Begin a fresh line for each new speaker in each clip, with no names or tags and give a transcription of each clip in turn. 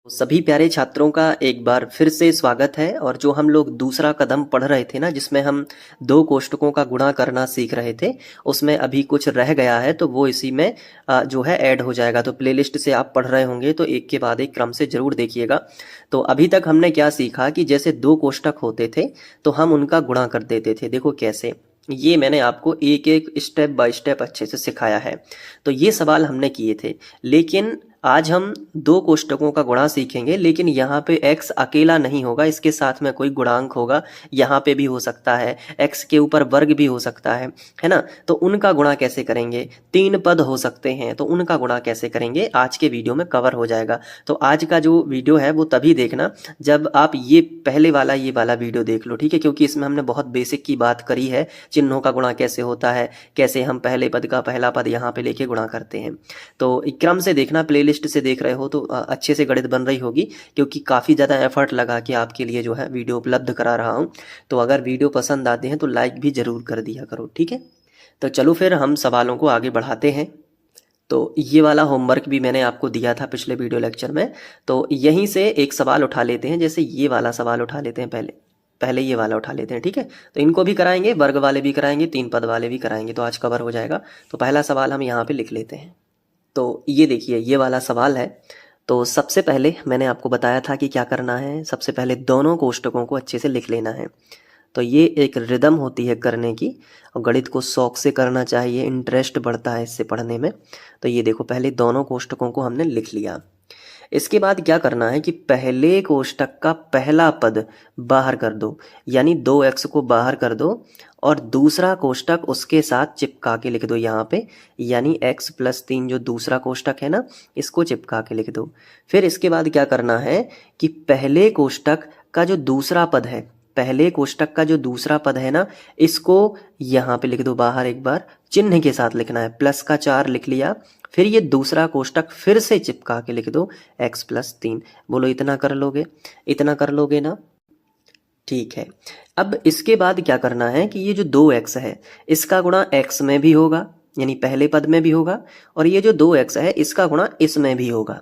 सभी प्यारे छात्रों का एक बार फिर से स्वागत है। और जो हम लोग दूसरा कदम पढ़ रहे थे ना, जिसमें हम दो कोष्टकों का गुणा करना सीख रहे थे, उसमें अभी कुछ रह गया है तो वो इसी में जो है ऐड हो जाएगा। तो प्लेलिस्ट से आप पढ़ रहे होंगे तो एक के बाद एक क्रम से जरूर देखिएगा। तो अभी तक हमने क्या सीखा कि जैसे दो कोष्टक होते थे तो हम उनका गुणा कर देते थे। देखो कैसे, ये मैंने आपको एक एक स्टेप बाय स्टेप अच्छे से सिखाया है। तो ये सवाल हमने किए थे, लेकिन आज हम दो कोष्टकों का गुणा सीखेंगे। लेकिन यहाँ पे x अकेला नहीं होगा, इसके साथ में कोई गुणांक होगा। यहाँ पे भी हो सकता है, x के ऊपर वर्ग भी हो सकता है ना। तो उनका गुणा कैसे करेंगे, तीन पद हो सकते हैं तो उनका गुणा कैसे करेंगे, आज के वीडियो में कवर हो जाएगा। तो आज का जो वीडियो है वो तभी देखना जब आप ये पहले वाला ये वाला वीडियो देख लो, ठीक है। क्योंकि इसमें हमने बहुत बेसिक की बात करी है, चिन्हों का गुणा कैसे होता है, कैसे हम पहले पद का पहला पद यहाँ पे लेके गुणा करते हैं। तो एक क्रम से देखना, प्लेलिस्ट से देख रहे हो तो अच्छे से गणित बन रही होगी, क्योंकि काफ़ी ज़्यादा एफर्ट लगा के आपके लिए जो है वीडियो उपलब्ध करा रहा हूँ। तो अगर वीडियो पसंद आते हैं तो लाइक भी ज़रूर कर दिया करो, ठीक है। तो चलो फिर हम सवालों को आगे बढ़ाते हैं। तो ये वाला होमवर्क भी मैंने आपको दिया था पिछले वीडियो लेक्चर में, तो यहीं से एक सवाल उठा लेते हैं। जैसे ये वाला सवाल उठा लेते हैं, पहले पहले ये वाला उठा लेते हैं, ठीक है। तो इनको भी कराएंगे, वर्ग वाले भी कराएंगे, तीन पद वाले भी कराएंगे, तो आज कवर हो जाएगा। तो पहला सवाल हम यहाँ पे लिख लेते हैं। तो ये देखिए, ये वाला सवाल है। तो सबसे पहले मैंने आपको बताया था कि क्या करना है, सबसे पहले दोनों कोष्टकों को अच्छे से लिख लेना है। तो ये एक रिदम होती है करने की, और गणित को शौक से करना चाहिए, इंटरेस्ट बढ़ता है इससे पढ़ने में। तो ये देखो, पहले दोनों कोष्टकों को हमने लिख लिया। इसके बाद क्या करना है कि पहले कोष्टक का पहला पद बाहर कर दो, यानी 2x को बाहर कर दो, और दूसरा कोष्टक उसके साथ चिपका के लिख दो यहाँ पे, यानी x+3 जो दूसरा कोष्टक है ना, इसको चिपका के लिख दो। फिर इसके बाद क्या करना है कि पहले कोष्टक का जो दूसरा पद है, पहले कोष्टक का जो दूसरा पद है ना, इसको यहाँ पे लिख दो बाहर, एक बार चिन्ह के साथ लिखना है, +4 लिख लिया। फिर ये दूसरा कोष्टक फिर से चिपका के लिख दो x+3। बोलो इतना कर लोगे, इतना कर लोगे ना, ठीक है। अब इसके बाद क्या करना है कि ये जो 2x है इसका गुणा x में भी होगा, यानी पहले पद में भी होगा, और ये जो 2x है इसका गुणा इसमें भी होगा।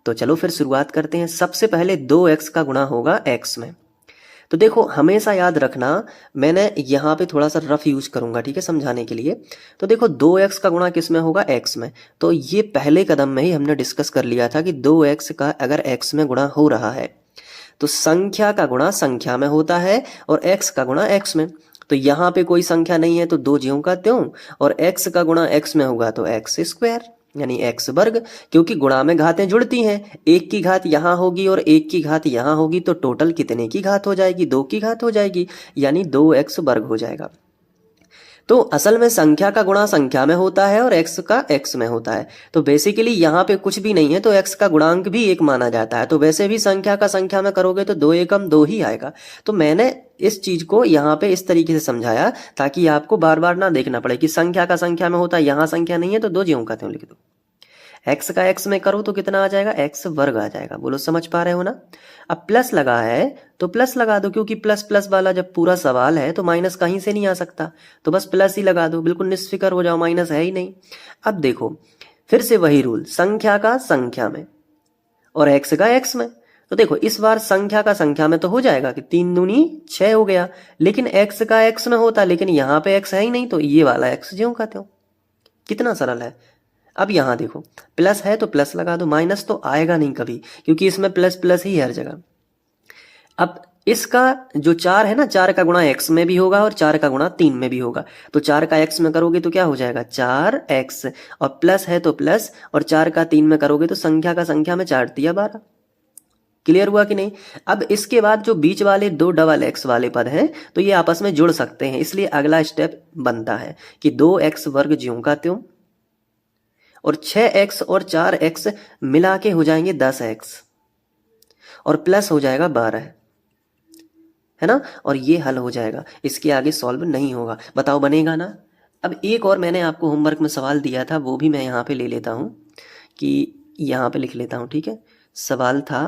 तो चलो फिर शुरुआत करते हैं। सबसे पहले 2x का गुणा होगा x में। तो देखो, हमेशा याद रखना, मैंने यहाँ पे थोड़ा सा रफ यूज करूंगा, ठीक है, समझाने के लिए। तो देखो, 2x का गुणा किस में होगा, x में। तो ये पहले कदम में ही हमने डिस्कस कर लिया था कि 2x का अगर x में गुणा हो रहा है तो संख्या का गुणा संख्या में होता है, और x का गुणा x में। तो यहाँ पे कोई संख्या नहीं है तो दो ज्यों का त्यों, और x का गुणा x में होगा तो x², यानी x वर्ग। क्योंकि गुणा में घातें जुड़ती हैं, एक की घात यहाँ होगी और एक की घात यहाँ होगी, तो टोटल कितने की घात हो जाएगी, 2 की घात हो जाएगी, यानी 2x वर्ग हो जाएगा। तो असल में संख्या का गुणा संख्या में होता है और x का x में होता है। तो बेसिकली यहाँ पे कुछ भी नहीं है तो x का गुणांक भी 1 माना जाता है। तो वैसे भी संख्या का संख्या में करोगे तो 2 एकम 2 ही आएगा। तो मैंने इस चीज को यहाँ पे इस तरीके से समझाया ताकि आपको बार बार ना देखना पड़े कि संख्या का संख्या में होता है, यहाँ संख्या नहीं है तो 2 ज्यों का त्यों लिख दो। x का x में करो तो कितना आ जाएगा, x वर्ग आ जाएगा। बोलो समझ पा रहे हो ना। अब प्लस लगा है तो प्लस लगा दो, क्योंकि प्लस प्लस वाला जब पूरा सवाल है तो माइनस कहीं से नहीं आ सकता, तो बस प्लस ही लगा दो, बिल्कुल निश्चिफिक्र हो जाओ, माइनस है ही नहीं। अब देखो, फिर से वही रूल, संख्या का संख्या में और x का x में। तो देखो, इस बार संख्या का संख्या में तो हो जाएगा कि 3 दूनी 6 हो गया, लेकिन x का x में होता, लेकिन यहाँ पे x है ही नहीं, तो ये वाला x ज्यों का त्यों। कितना सरल है। अब यहाँ देखो, प्लस है तो प्लस लगा दो, माइनस तो आएगा नहीं कभी, क्योंकि इसमें प्लस प्लस ही हर जगह। अब इसका जो 4 है ना, 4 का गुणा x में भी होगा और 4 का गुणा 3 में भी होगा। तो 4 का x में करोगे तो क्या हो जाएगा, 4x, और प्लस है तो प्लस, और 4 का 3 में करोगे तो संख्या का संख्या में 4 दिया 12। क्लियर हुआ कि नहीं। अब इसके बाद जो बीच वाले 2 डबल x वाले पद हैं तो ये आपस में जुड़ सकते हैं, इसलिए अगला स्टेप बनता है कि 2x वर्ग ज्यों का त्यों, और 6x और 4x मिला के हो जाएंगे 10x, और प्लस हो जाएगा 12, है ना। और ये हल हो जाएगा, इसके आगे सॉल्व नहीं होगा। बताओ बनेगा ना। अब एक और मैंने आपको होमवर्क में सवाल दिया था, वो भी मैं यहाँ पे ले लेता हूँ, कि यहाँ पे लिख लेता हूँ, ठीक है। सवाल था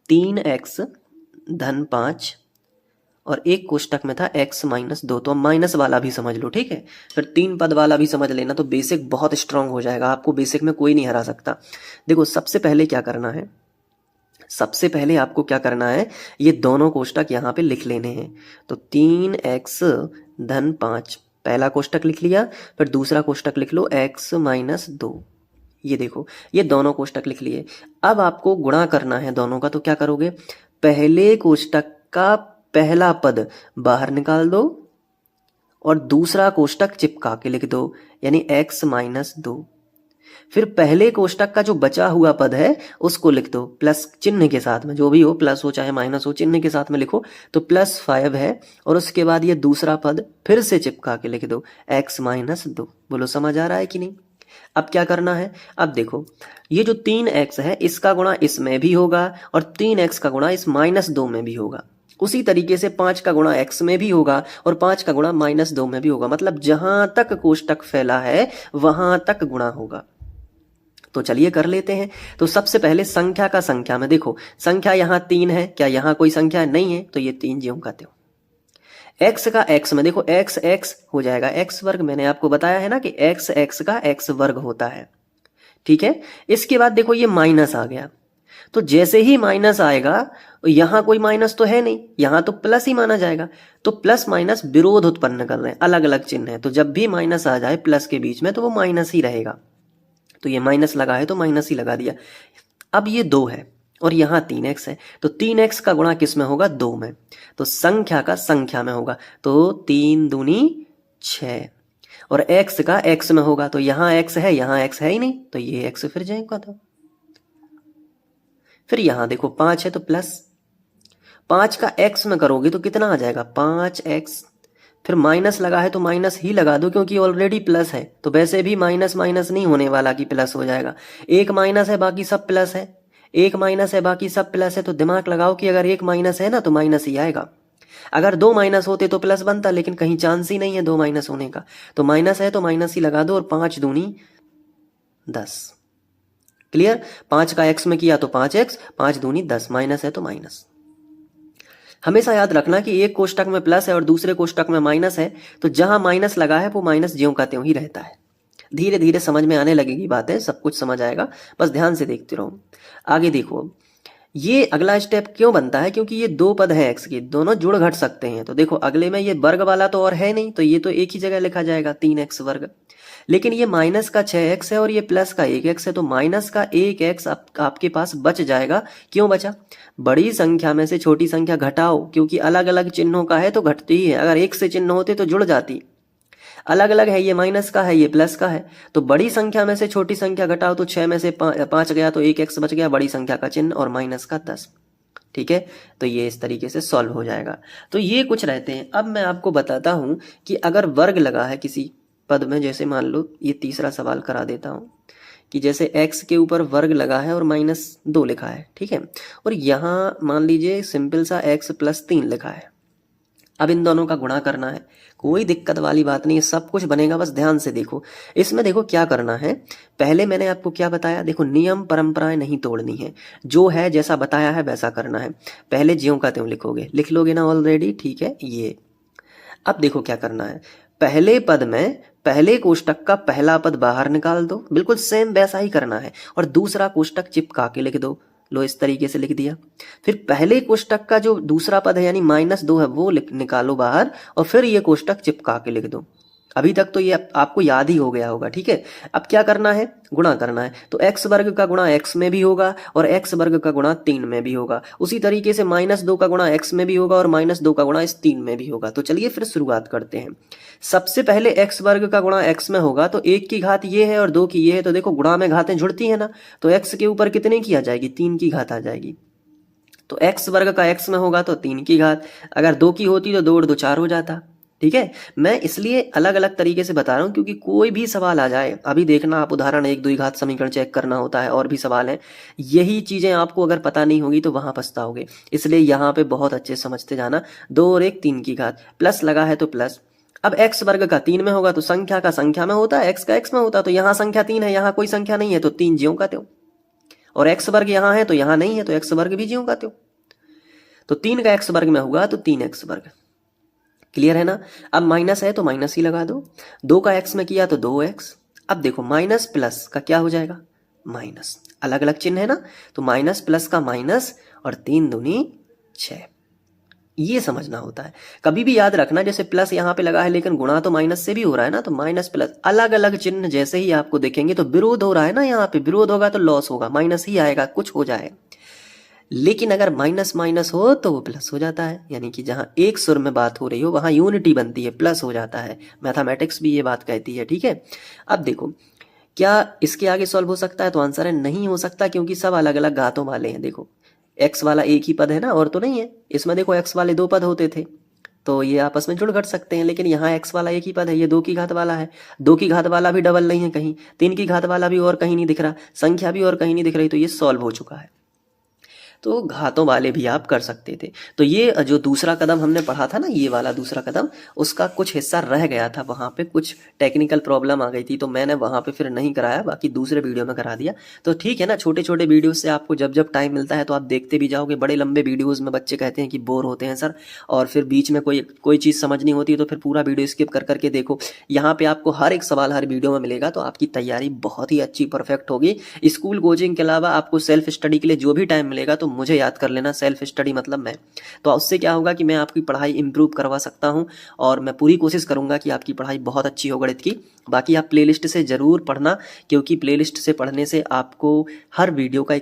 3x धन 5, और एक कोष्टक में था x-2। तो माइनस वाला भी समझ लो, ठीक है। फिर 3 पद वाला भी समझ लेना, तो बेसिक बहुत स्ट्रांग हो जाएगा, आपको बेसिक में कोई नहीं हरा सकता। देखो, सबसे पहले क्या करना है, सबसे पहले आपको क्या करना है, ये दोनों कोष्टक यहाँ पे लिख लेने हैं। तो 3x धन 5 पहला कोष्टक लिख लिया, फिर दूसरा कोष्टक लिख लो x माइनस 2। ये देखो ये दोनों कोष्टक लिख लिए। अब आपको गुणा करना है दोनों का, तो क्या करोगे, पहले कोष्टक का पहला पद बाहर निकाल दो और दूसरा कोष्टक चिपका के लिख दो, यानी x माइनस 2। फिर पहले कोष्टक का जो बचा हुआ पद है उसको लिख दो प्लस चिन्ह के साथ में, जो भी हो प्लस हो चाहे माइनस हो, चिन्ह के साथ में लिखो। तो +5 है और उसके बाद ये दूसरा पद फिर से चिपका के लिख दो x माइनस 2। बोलो समझ आ रहा है कि नहीं। अब क्या करना है, अब देखो ये जो 3x है इसका गुणा इसमें भी होगा और 3x का गुणा इस -2 में भी होगा। उसी तरीके से 5 का गुणा x में भी होगा और 5 का गुणा -2 में भी होगा। मतलब जहां तक कोष्टक फैला है वहां तक गुणा होगा। तो चलिए कर लेते हैं। तो सबसे पहले संख्या का संख्या में देखो, संख्या यहाँ 3 है, क्या यहाँ कोई संख्या नहीं है, तो ये 3 ज्यों का त्यों। x का x में देखो x x हो जाएगा x वर्ग, मैंने आपको बताया है ना कि x x का x वर्ग होता है। ठीक है, इसके बाद देखो ये माइनस आ गया, तो जैसे ही माइनस आएगा, यहां कोई माइनस तो है नहीं, यहां तो प्लस ही माना जाएगा। तो प्लस माइनस विरोध उत्पन्न कर रहे हैं, अलग अलग चिन्ह है, तो जब भी माइनस आ जाए प्लस के बीच में तो वो माइनस ही रहेगा। तो ये माइनस लगा है तो माइनस ही लगा दिया। अब ये 2 है और यहाँ 3x है, तो 3x का गुणा किस में होगा, 2 में। तो संख्या का संख्या में होगा, तो 3 दूनी 6 और x का x में होगा, तो यहाँ x है यहाँ x है ही नहीं, तो ये x फिर जाएगा। तो फिर यहाँ देखो 5 है तो प्लस 5 का x में करोगे तो कितना आ जाएगा, 5x। फिर माइनस लगा है तो माइनस ही लगा दो, क्योंकि ऑलरेडी प्लस है, तो वैसे भी माइनस माइनस नहीं होने वाला कि प्लस हो जाएगा। एक माइनस है बाकी सब प्लस है, एक माइनस है बाकी सब प्लस है, तो दिमाग लगाओ कि अगर एक माइनस है ना तो माइनस ही आएगा। अगर 2 माइनस होते तो प्लस बनता, लेकिन कहीं चांस ही नहीं है 2 माइनस होने का, तो माइनस है तो माइनस ही लगा दो। और 5 दूनी 10। क्लियर, 5 का x में किया तो 5x, 5 दूनी 10, माइनस है तो माइनस। हमेशा याद रखना कि एक कोष्टक में प्लस है और दूसरे कोष्टक में माइनस है, तो जहां माइनस लगा है वो माइनस ज्यों का त्यों ही रहता है। धीरे धीरे समझ में आने लगेगी बातें, सब कुछ समझ आएगा, बस ध्यान से देखते रहो। आगे देखो, ये अगला स्टेप क्यों बनता है, क्योंकि ये 2 पद हैं x के, दोनों जुड़ घट सकते हैं। तो देखो अगले में ये वर्ग वाला तो और है नहीं, तो ये तो एक ही जगह लिखा जाएगा 3x वर्ग। लेकिन ये माइनस का 6x है और ये प्लस का 1x है, तो माइनस का 1x आपके पास बच जाएगा। क्यों बचा, बड़ी संख्या में से छोटी संख्या घटाओ, क्योंकि अलग अलग चिन्हों का है तो घटती ही है। अगर एक से चिन्ह होते तो जुड़ जाती, अलग अलग है, ये माइनस का है ये प्लस का है, तो बड़ी संख्या में से छोटी संख्या घटाओ, तो 6 में से 5 गया तो 1x बच गया, बड़ी संख्या का चिन्ह, और माइनस का 10। ठीक है, तो ये इस तरीके से सॉल्व हो जाएगा। तो ये कुछ रहते हैं। अब मैं आपको बताता हूं कि अगर वर्ग लगा है किसी पद में, जैसे मान लो ये तीसरा सवाल करा देता हूं कि जैसे x के ऊपर वर्ग लगा है और -2 लिखा है, ठीक है, और यहाँ मान लीजिए सिंपल सा x + 3 लिखा है। अब इन दोनों का गुणा करना है, कोई दिक्कत वाली बात नहीं है, सब कुछ बनेगा, बस ध्यान से देखो। इसमें देखो क्या करना है, पहले मैंने आपको क्या बताया, देखो नियम परंपराएं नहीं तोड़नी है, जो है जैसा बताया है वैसा करना है। पहले ज्यों का त्यों लिखोगे, लिख लोगे ना ऑलरेडी, ठीक है। ये अब देखो क्या करना है, पहले पद में पहले कोष्टक का पहला पद बाहर निकाल दो, बिल्कुल सेम वैसा ही करना है, और दूसरा कोष्टक चिपका के लिख दो। लो इस तरीके से लिख दिया। फिर पहले कोष्टक का जो दूसरा पद है यानी -2 है वो निकालो बाहर, और फिर ये कोष्टक चिपका के लिख दो। अभी तक तो ये आपको याद ही हो गया होगा, ठीक है। अब क्या करना है, गुणा करना है, तो x वर्ग का गुणा x में भी होगा और x वर्ग का गुणा 3 में भी होगा। उसी तरीके से -2 का गुणा x में भी होगा और -2 का गुणा इस 3 में भी होगा। तो चलिए फिर शुरुआत करते हैं। सबसे पहले x वर्ग का गुणा x में होगा, तो 1 की घात ये है और 2 की ये है, तो देखो गुणा में घातें जुड़ती है ना, तो x के ऊपर कितने की आ जाएगी, 3 की घात आ जाएगी। तो x वर्ग का x में होगा तो 3 की घात, अगर 2 की होती तो 2 और 2 4 हो जाता। ठीक है, मैं इसलिए अलग अलग तरीके से बता रहा हूं क्योंकि कोई भी सवाल आ जाए, अभी देखना आप उदाहरण 1 2 घात समीकरण चेक करना होता है, और भी सवाल हैं, यही चीजें आपको अगर पता नहीं होगी तो वहां पछताओगे। इसलिए यहाँ पे बहुत अच्छे समझते जाना। 2 और 1 3 की घात, प्लस लगा है तो प्लस। अब x वर्ग का 3 में होगा तो संख्या का संख्या में होता है, x का x में होता, तो यहाँ संख्या 3 है, यहाँ कोई संख्या नहीं है, तो 3 ज्यों का त्यों। और x वर्ग यहाँ है तो यहाँ नहीं है, तो x वर्ग भी ज्यों का त्यों। तो 3 का x वर्ग में होगा तो 3x वर्ग। क्लियर है ना। अब माइनस है तो माइनस ही लगा दो, 2 का x में किया तो 2x। अब देखो माइनस प्लस का क्या हो जाएगा, माइनस। अलग अलग चिन्ह है ना, तो माइनस प्लस का माइनस और 3 दूनी 6, ये समझना होता है। कभी भी याद रखना, जैसे प्लस यहाँ पे लगा है लेकिन गुणा तो माइनस से भी हो रहा है ना, तो माइनस प्लस अलग अलग चिन्ह जैसे ही आपको दिखेंगे तो विरोध हो रहा है ना, यहाँ पे विरोध होगा तो लॉस होगा, माइनस ही आएगा, कुछ हो जाए। लेकिन अगर माइनस माइनस हो तो वो प्लस हो जाता है, यानी कि जहाँ एक सुर में बात हो रही हो वहाँ यूनिटी बनती है, प्लस हो जाता है। मैथमेटिक्स भी ये बात कहती है, ठीक है। अब देखो, क्या इसके आगे सॉल्व हो सकता है, तो आंसर है नहीं हो सकता, क्योंकि सब अलग अलग घातों वाले हैं। देखो एक्स वाला एक ही पद है ना, और तो नहीं है। इसमें देखो एक्स वाले 2 पद होते थे तो ये आपस में जुड़ घट सकते हैं, लेकिन यहाँ एक्स वाला एक ही पद है, ये 2 की घात वाला है। 2 की घात वाला भी डबल नहीं है कहीं, 3 की घात वाला भी और कहीं नहीं दिख रहा, संख्या भी और कहीं नहीं दिख रही, तो ये सॉल्व हो चुका है। तो घातों वाले भी आप कर सकते थे। तो ये जो दूसरा कदम हमने पढ़ा था ना, ये वाला दूसरा कदम, उसका कुछ हिस्सा रह गया था, वहाँ पे कुछ टेक्निकल प्रॉब्लम आ गई थी, तो मैंने वहाँ पे फिर नहीं कराया, बाकी दूसरे वीडियो में करा दिया। तो ठीक है ना, छोटे छोटे वीडियो से आपको जब जब टाइम मिलता है तो आप देखते भी जाओगे। बड़े लंबे वीडियोज़ में बच्चे कहते हैं कि बोर होते हैं सर, और फिर बीच में कोई चीज़ समझ नहीं होती, तो फिर पूरा वीडियो स्किप कर करके देखो। यहाँ पे आपको हर एक सवाल हर वीडियो में मिलेगा, तो आपकी तैयारी बहुत ही अच्छी परफेक्ट होगी। स्कूल कोचिंग के अलावा आपको सेल्फ स्टडी के लिए जो भी टाइम मिलेगा तो मुझे याद कर लेना, सेल्फ स्टडी मतलब मैं। तो उससे क्या होगा कि मैं आपकी पढ़ाई इंप्रूव करवा सकता हूं, और मैं पूरी कोशिश करूंगा कि आपकी पढ़ाई बहुत अच्छी हो गणित की। बाकी आप प्लेलिस्ट से ज़रूर पढ़ना, क्योंकि प्लेलिस्ट से पढ़ने से आपको हर वीडियो का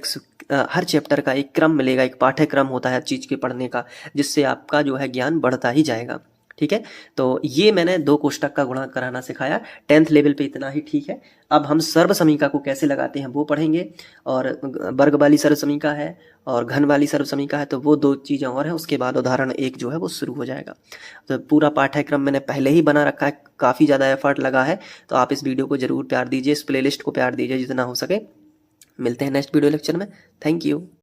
हर चैप्टर का एक क्रम मिलेगा, एक पाठ्यक्रम होता है हर चीज़ के पढ़ने का, जिससे आपका जो है ज्ञान बढ़ता ही जाएगा। ठीक है, तो ये मैंने 2 कोष्टक का गुणा कराना सिखाया 10th लेवल पे, इतना ही ठीक है। अब हम सर्व समीका को कैसे लगाते हैं वो पढ़ेंगे, और वर्ग वाली सर्व समीका है और घन वाली सर्व समीका है, तो वो 2 चीज़ें और हैं। उसके बाद उदाहरण 1 जो है वो शुरू हो जाएगा। तो पूरा पाठ्यक्रम मैंने पहले ही बना रखा है, काफ़ी ज़्यादा एफर्ट लगा है, तो आप इस वीडियो को ज़रूर प्यार दीजिए, इस प्लेलिस्ट को प्यार दीजिए जितना हो सके। मिलते हैं नेक्स्ट वीडियो लेक्चर में। Thank you.